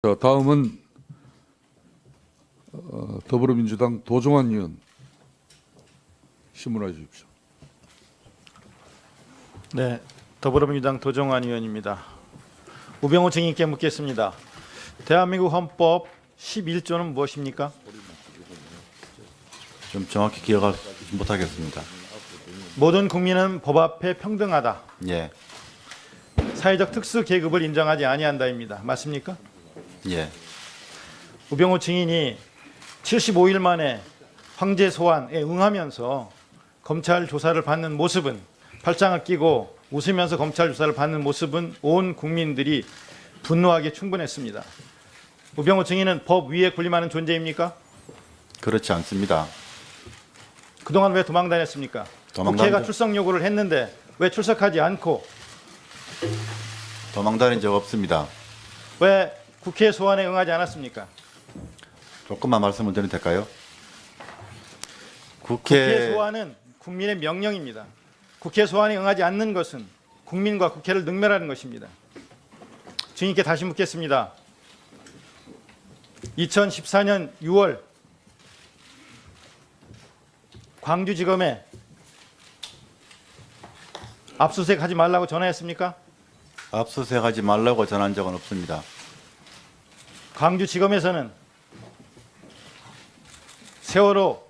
자, 다음은 더불어민주당 도종환 의원 신문해 주십시오. 네, 더불어민주당 도종환 의원입니다. 우병우 증인께 묻겠습니다. 대한민국 헌법 11조는 무엇입니까? 좀 정확히 기억하지 못하겠습니다. 모든 국민은 법 앞에 평등하다. 예, 사회적 특수 계급을 인정하지 아니한다입니다. 맞습니까? 예, 우병우 증인이 75일 만에 황제 소환에 응하면서 검찰 조사를 받는 모습은, 팔짱을 끼고 웃으면서 검찰 조사를 받는 모습은 온 국민들이 분노하기에 충분했습니다. 우병우 증인은 법 위에 군림하는 존재입니까? 그렇지 않습니다. 그동안 왜 도망 다녔습니까? 국회가 출석 요구를 했는데 왜 출석하지 않고, 도망 다닌 적 없습니다. 왜 국회 소환에 응하지 않았습니까? 조금만 말씀을 드려도 될까요? 국회 소환은 국민의 명령입니다. 국회 소환에 응하지 않는 것은 국민과 국회를 능멸하는 것입니다. 증인께 다시 묻겠습니다. 2014년 6월 광주지검에 압수수색하지 말라고 전화했습니까? 압수수색하지 말라고 전한 적은 없습니다. 광주지검에서는 세월호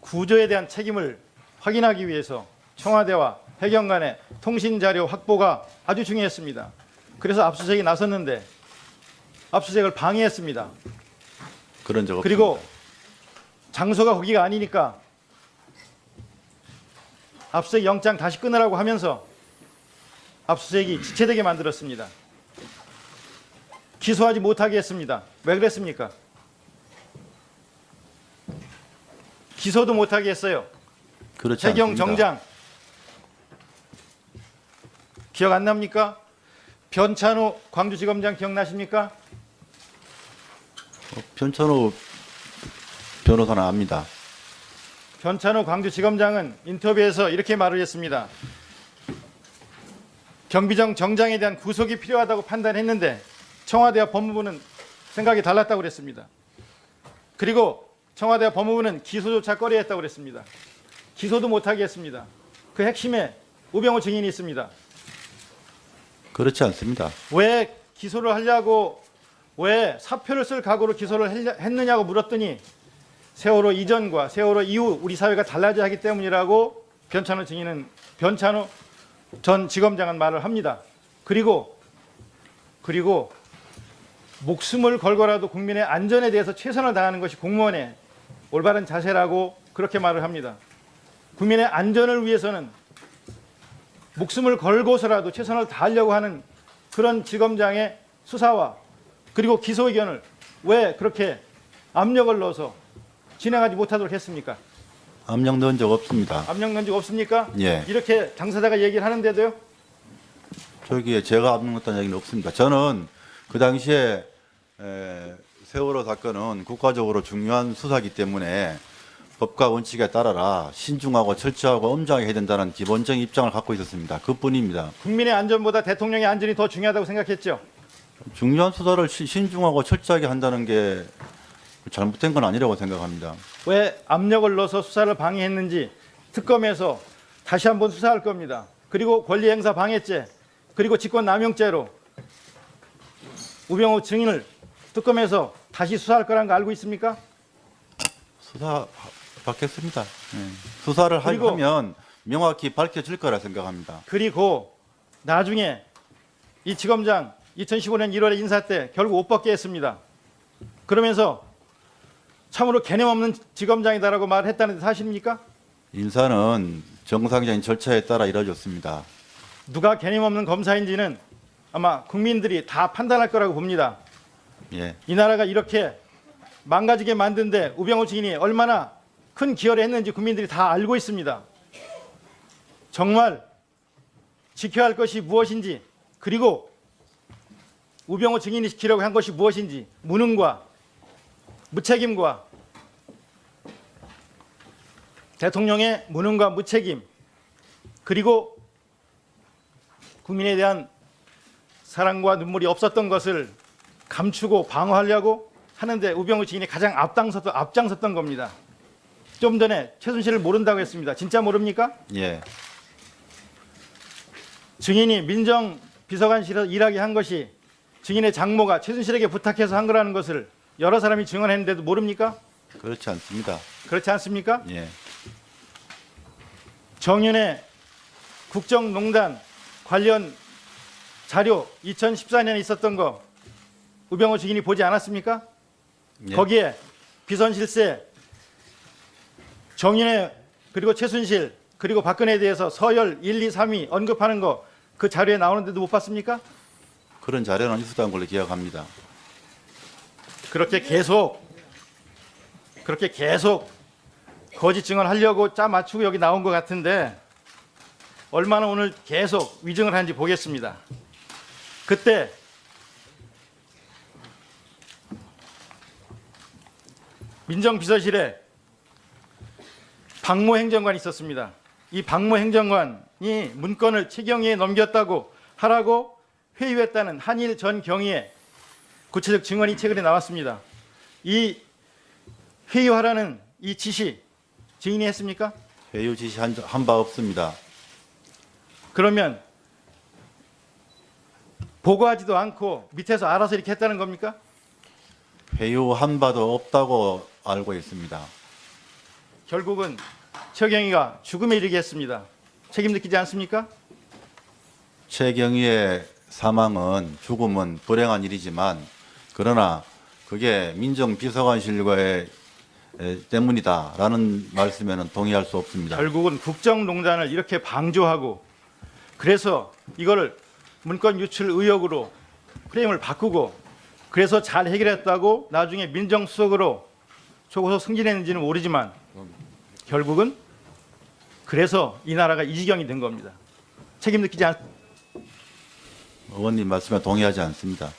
구조에 대한 책임을 확인하기 위해서 청와대와 해경 간의 통신자료 확보가 아주 중요했습니다. 그래서 압수수색이 나섰는데 압수수색을 방해했습니다. 그런 적 없습니다. 그리고 장소가 거기가 아니니까 압수수색 영장 다시 끊으라고 하면서 압수수색이 지체되게 만들었습니다. 기소하지 못하게 했습니다. 왜 그랬습니까? 기소도 못하게 했어요. 그렇지 해경 않습니다. 정장 기억 안 납니까? 변찬호 광주지검장 기억나십니까? 변천호 변호사는 압니다. 변찬호 광주지검장은 인터뷰에서 이렇게 말을 했습니다. 경비정 정장에 대한 구속이 필요하다고 판단했는데 청와대와 법무부는 생각이 달랐다고 그랬습니다. 그리고 청와대와 법무부는 기소조차 꺼려했다고 그랬습니다. 기소도 못하게 했습니다. 그 핵심에 우병우 증인이 있습니다. 그렇지 않습니다. 왜 기소를 하려고, 왜 사표를 쓸 각오로 기소를 했느냐고 물었더니 세월호 이전과 세월호 이후 우리 사회가 달라져야 하기 때문이라고 변찬호 전 지검장은 말을 합니다. 그리고 목숨을 걸고라도 국민의 안전에 대해서 최선을 다하는 것이 공무원의 올바른 자세라고 그렇게 말을 합니다. 국민의 안전을 위해서는 목숨을 걸고서라도 최선을 다하려고 하는 그런 지검장의 수사와 그리고 기소 의견을 왜 그렇게 압력을 넣어서 진행하지 못하도록 했습니까? 압력 넣은 적 없습니다. 압력 넣은 적 없습니까? 예. 이렇게 당사자가 얘기를 하는데도요? 저기에 제가 압력 넣었다는 얘기는 없습니다. 저는 그 당시에 세월호 사건은 국가적으로 중요한 수사이기 때문에 법과 원칙에 따라라 신중하고 철저하고 엄정하게 해야 된다는 기본적인 입장을 갖고 있었습니다. 그뿐입니다. 국민의 안전보다 대통령의 안전이 더 중요하다고 생각했죠? 중요한 수사를 신중하고 철저하게 한다는 게 잘못된 건 아니라고 생각합니다. 왜 압력을 넣어서 수사를 방해했는지 특검에서 다시 한번 수사할 겁니다. 그리고 권리행사 방해죄, 그리고 직권남용죄로 우병우 증인을 특검에서 다시 수사할 거라는 거 알고 있습니까? 수사 받겠습니다. 수사를 그리고 하면 명확히 밝혀질 거라 생각합니다. 그리고 나중에 이 지검장 2015년 1월에 인사 때 결국 옷 벗게 했습니다. 그러면서 참으로 개념 없는 지검장이다라고 말했다는 데 사실입니까? 인사는 정상적인 절차에 따라 이루어졌습니다. 누가 개념 없는 검사인지는 아마 국민들이 다 판단할 거라고 봅니다. 예, 이 나라가 이렇게 망가지게 만든데 우병우 증인이 얼마나 큰 기여를 했는지 국민들이 다 알고 있습니다. 정말 지켜야 할 것이 무엇인지, 그리고 우병우 증인이 지키려고 한 것이 무엇인지, 무능과 무책임과 대통령의 무능과 무책임, 그리고 국민에 대한 사랑과 눈물이 없었던 것을 감추고 방어하려고 하는데 우병우 증인이 가장 앞장섰던 겁니다. 좀 전에 최순실을 모른다고 했습니다. 진짜 모릅니까? 예. 증인이 민정비서관실에서 일하게 한 것이 증인의 장모가 최순실에게 부탁해서 한 거라는 것을 여러 사람이 증언했는데도 모릅니까? 그렇지 않습니다. 그렇지 않습니까? 예. 정윤의 국정농단 관련 자료 2014년에 있었던 거 우병우 증인이 보지 않았습니까? 예. 거기에 비선실세 정윤회 그리고 최순실 그리고 박근혜에 대해서 서열 1, 2, 3위 언급하는 거 그 자료에 나오는데도 못 봤습니까? 그런 자료는 있었던 걸로 기억합니다. 그렇게 계속 거짓 증언하려고 짜 맞추고 여기 나온 것 같은데 얼마나 오늘 계속 위증을 하는지 보겠습니다. 그때 민정비서실에 박모 행정관이 있었습니다. 이 박모 행정관이 문건을 최경희에 넘겼다고 하라고 회유했다는 한일 전 경위의 구체적 증언이 최근에 나왔습니다. 이 회유하라는 이 지시 증인이 했습니까? 회유 지시한 바 없습니다. 그러면 보고하지도 않고 밑에서 알아서 이렇게 했다는 겁니까? 회유한 바도 없다고 알고 있습니다. 결국은 최경희가 죽음에 이르게 했습니다. 책임 느끼지 않습니까? 최경희의 사망은 죽음은 불행한 일이지만 그러나 그게 민정비서관실과의 때문이다라는 말씀에는 동의할 수 없습니다. 결국은 국정농단을 이렇게 방조하고 그래서 이거를 문건 유출 의혹으로 프레임을 바꾸고 그래서 잘 해결했다고 나중에 민정수석으로 초고속 승진했는지는 모르지만 결국은 그래서 이 나라가 이 지경이 된 겁니다. 책임 느끼지 않습니까? 의원님 말씀에 동의하지 않습니다.